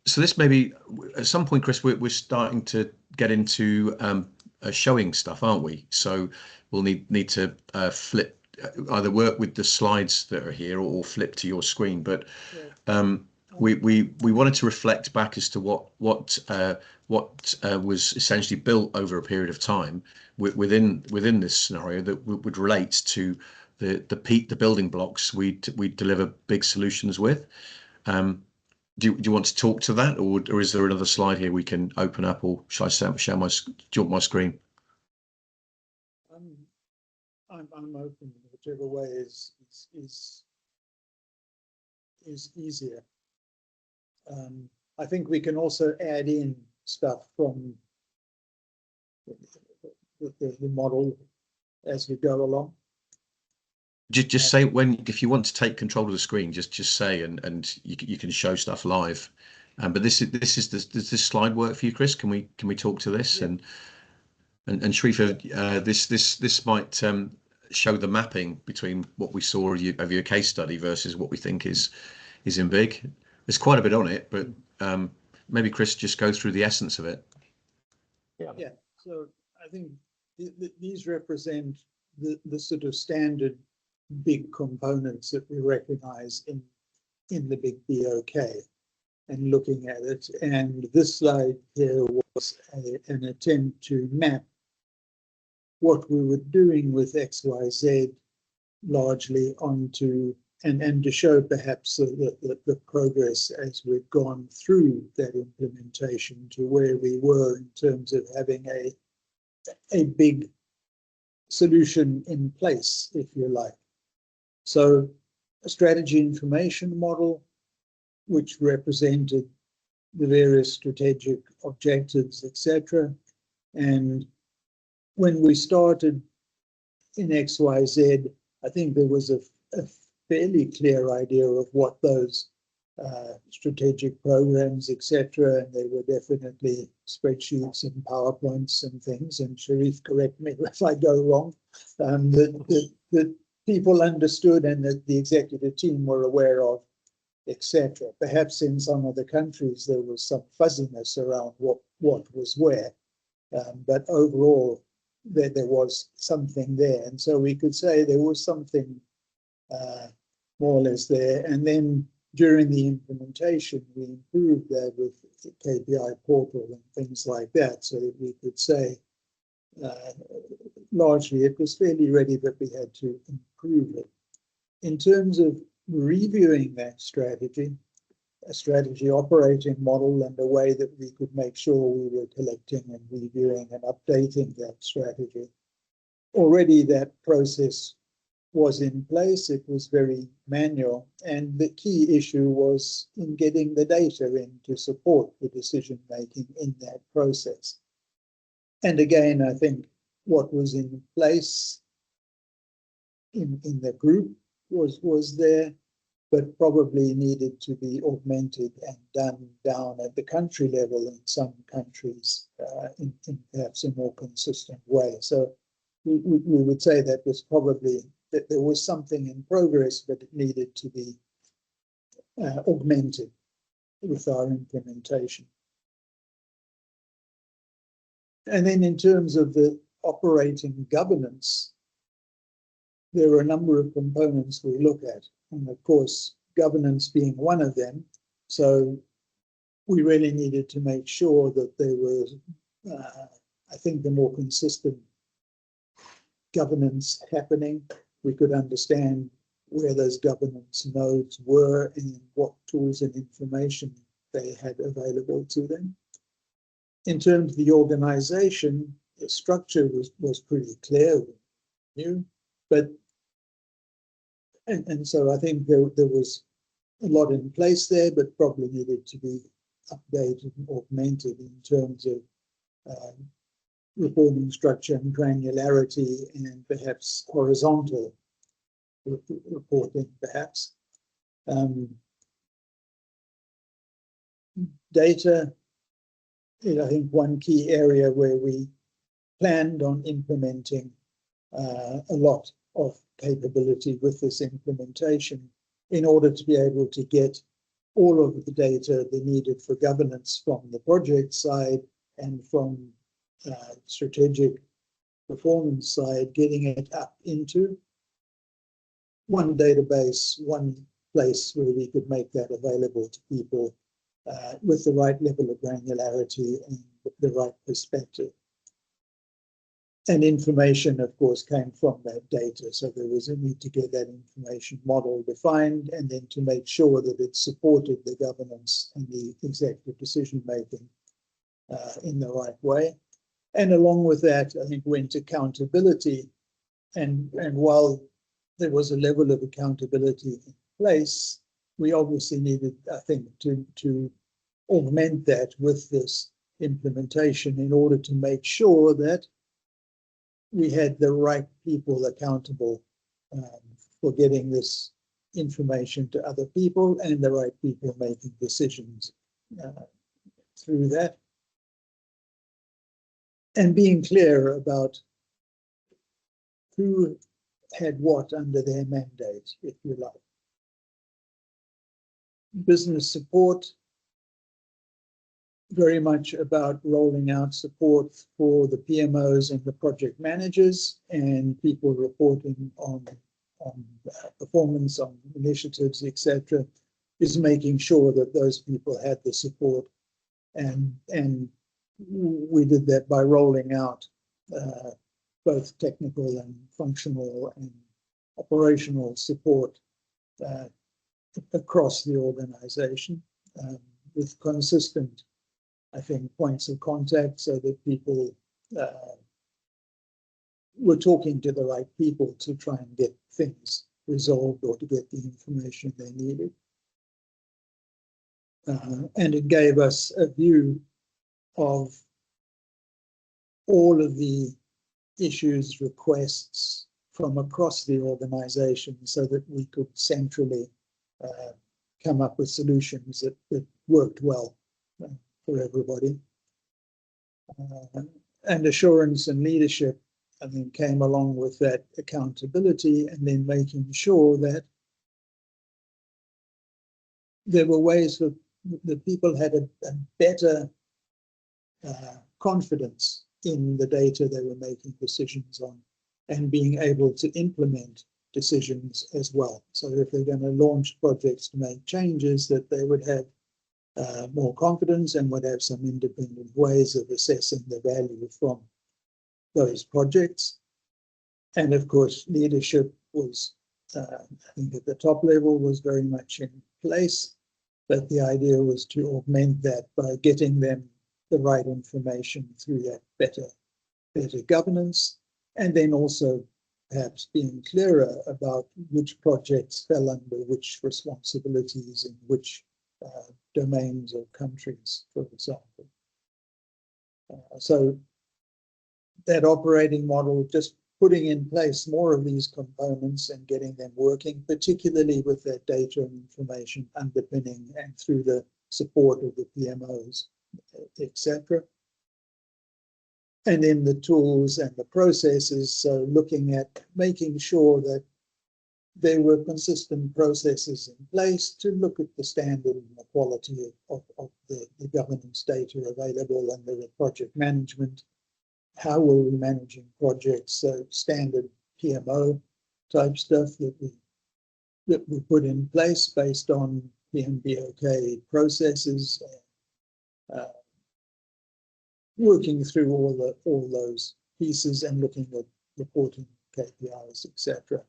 So this maybe at some point, Chris, we're starting to get into showing stuff, aren't we? So we'll need to flip, either work with the slides that are here or flip to your screen. But we wanted to reflect back as to what was essentially built over a period of time within this scenario that would relate to the building blocks we deliver big solutions with. Do you want to talk to that, or is there another slide here we can open up, or shall I share my screen? I'm open, whichever way is easier. I think we can also add in stuff from the model as we go along. Just say if you want to take control of the screen, just say, and you can show stuff live. But does this slide work for you, Chris? Can we talk to this? Yeah. And Sharifa, this might show the mapping between what we saw of your case study versus what we think is in big. There's quite a bit on it, but maybe Chris, just go through the essence of it. Yeah. So I think these represent the sort of standard big components that we recognize in the big BOK and looking at it. And this slide here was an attempt to map what we were doing with XYZ largely onto, and to show perhaps the progress as we've gone through that implementation to where we were in terms of having a big solution in place, if you like. So a strategy information model, which represented the various strategic objectives, etc. And when we started in XYZ, I think there was a fairly clear idea of what those strategic programs, etc. And they were definitely spreadsheets and PowerPoints and things. And Sharif, correct me if I go wrong. That people understood and that the executive team were aware of, etc. Perhaps in some of the countries there was some fuzziness around what was where, but overall there was something there, and so we could say there was something more or less there. And then during the implementation, we improved that with the KPI portal and things like that, so that we could say largely it was fairly ready, but we had to improve it. In terms of reviewing that strategy, a strategy operating model, and a way that we could make sure we were collecting and reviewing and updating that strategy, already that process was in place. It was very manual, and the key issue was in getting the data in to support the decision making in that process. And again, I think what was in place in the group was there, but probably needed to be augmented and done down at the country level in some countries in perhaps a more consistent way. So we would say that was probably that there was something in progress, but it needed to be augmented with our implementation. And then in terms of the operating governance, there are a number of components we look at, and of course, governance being one of them. So we really needed to make sure that there was, I think, the more consistent governance happening. We could understand where those governance nodes were and what tools and information they had available to them. In terms of the organization, the structure was pretty clear, new, but and so I think there was a lot in place there, but probably needed to be updated and augmented in terms of reporting structure and granularity, and perhaps horizontal reporting, perhaps. Data is, I think, one key area where we planned on implementing a lot of capability with this implementation in order to be able to get all of the data they needed for governance from the project side and from strategic performance side, getting it up into one database, one place where we could make that available to people with the right level of granularity and the right perspective. And information, of course, came from that data. So there was a need to get that information model defined and then to make sure that it supported the governance and the executive decision-making in the right way. And along with that, I think went accountability. And while there was a level of accountability in place, we obviously needed, I think, to augment that with this implementation in order to make sure that we had the right people accountable for getting this information to other people and the right people making decisions through that. And being clear about who had what under their mandate, if you like. Business support, very much about rolling out support for the PMOs and the project managers and people reporting on performance, on initiatives, etc., is making sure that those people had the support. And we did that by rolling out both technical and functional and operational support across the organization with consistent, I think, points of contact so that people were talking to the right people to try and get things resolved or to get the information they needed. And it gave us a view of all of the issues, requests from across the organization so that we could centrally come up with solutions that worked well for everybody. And assurance and leadership, I think, came along with that accountability and then making sure that there were ways that people had a better confidence in the data they were making decisions on and being able to implement decisions as well. So if they're going to launch projects to make changes, that they would have more confidence and would have some independent ways of assessing the value from those projects. And of course, leadership was, I think at the top level, was very much in place, but the idea was to augment that by getting them the right information through that better governance, and then also perhaps being clearer about which projects fell under which responsibilities in which domains or countries, for example. So that operating model, just putting in place more of these components and getting them working, particularly with that data and information underpinning and through the support of the PMOs, etc. And then the tools and the processes, so looking at making sure that there were consistent processes in place to look at the standard and the quality of the governance data available and the project management. How were we managing projects? So standard PMO type stuff that we put in place based on PMBOK processes, working through all those pieces and looking at reporting KPIs, etc.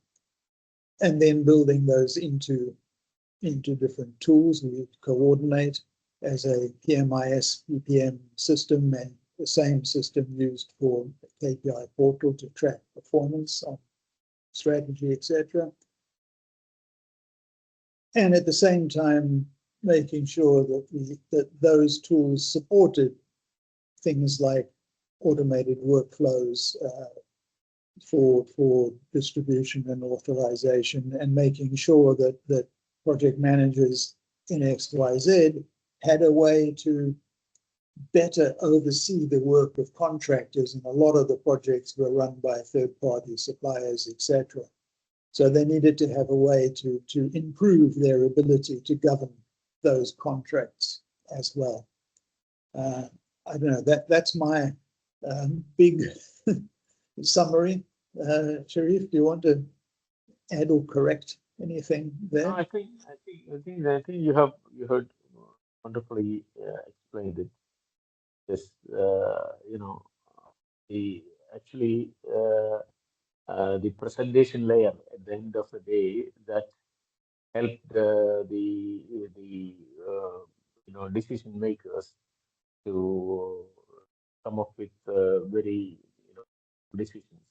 And then building those into different tools. We coordinate as a PMIS PPM system and the same system used for the KPI portal to track performance on strategy, etc. And at the same time, making sure that those tools supported things like automated workflows for distribution and authorization, and making sure that project managers in XYZ had a way to better oversee the work of contractors, and a lot of the projects were run by third-party suppliers, etc. So they needed to have a way to improve their ability to govern those contracts as well. I don't know, that's my big summary. Sharif, do you want to add or correct anything there? No, I think you have wonderfully explained it. This the actually the presentation layer at the end of the day that helped the decision makers to come up with very decisions.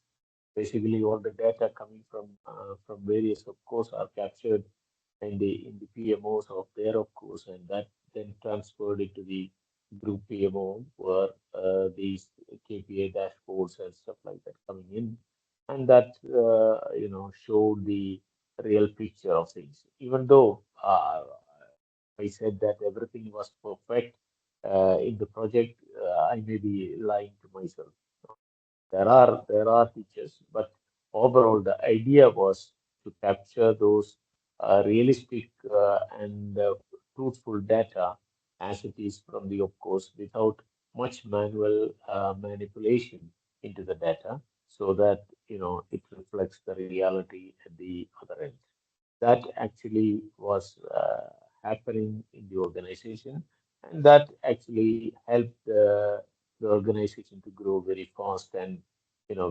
Basically, all the data coming from various OpCos are captured in the PMOs of their OpCos, and that then transferred into the group PMO where these KPI dashboards and stuff like that coming in, and that showed the real picture of things. Even though I said that everything was perfect in the project, I may be lying to myself. There are features, but overall the idea was to capture those realistic and truthful data as it is from the OpCos without much manual manipulation into the data, so that it reflects the reality at the other end. That actually was happening in the organization, and that actually helped the organization to grow very fast and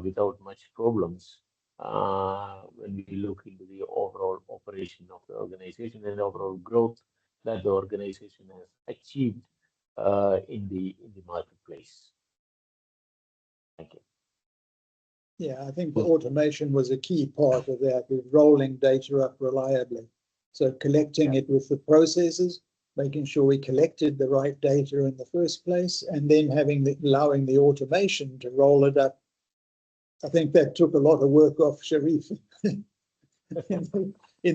without much problems when we look into the overall operation of the organization and overall growth that the organization has achieved in the marketplace. Thank you. Yeah, I think the automation was a key part of that, with rolling data up reliably. So collecting it with the processes, making sure we collected the right data in the first place, and then allowing the automation to roll it up. I think that took a lot of work off Sharif in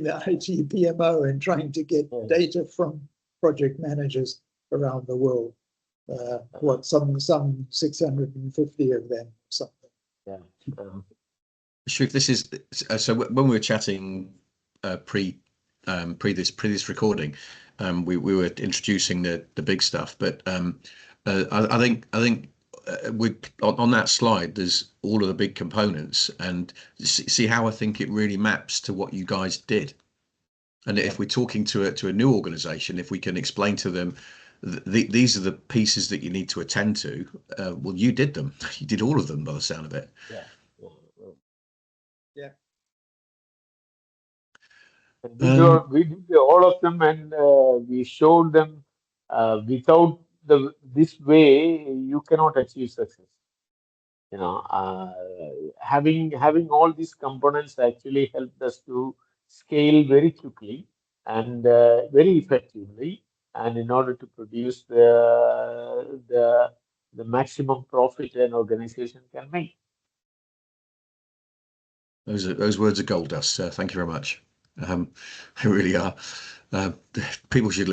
the IT PMO and trying to get data from project managers around the world. Some 650 of them, something. Yeah. Sharif, this is so when we were chatting pre this recording, we were introducing the big stuff, but I think on that slide there's all of the big components, and see how I think it really maps to what you guys did. And if we're talking to a new organization, if we can explain to them these are the pieces that you need to attend to, well, you did them. You did all of them by the sound of it. Yeah. Yeah. And we did all of them, and we showed them without this way you cannot achieve success. Having all these components actually helped us to scale very quickly and very effectively, and in order to produce the maximum profit an organization can make. Those words are gold dust, sir. Thank you very much. They really are. People should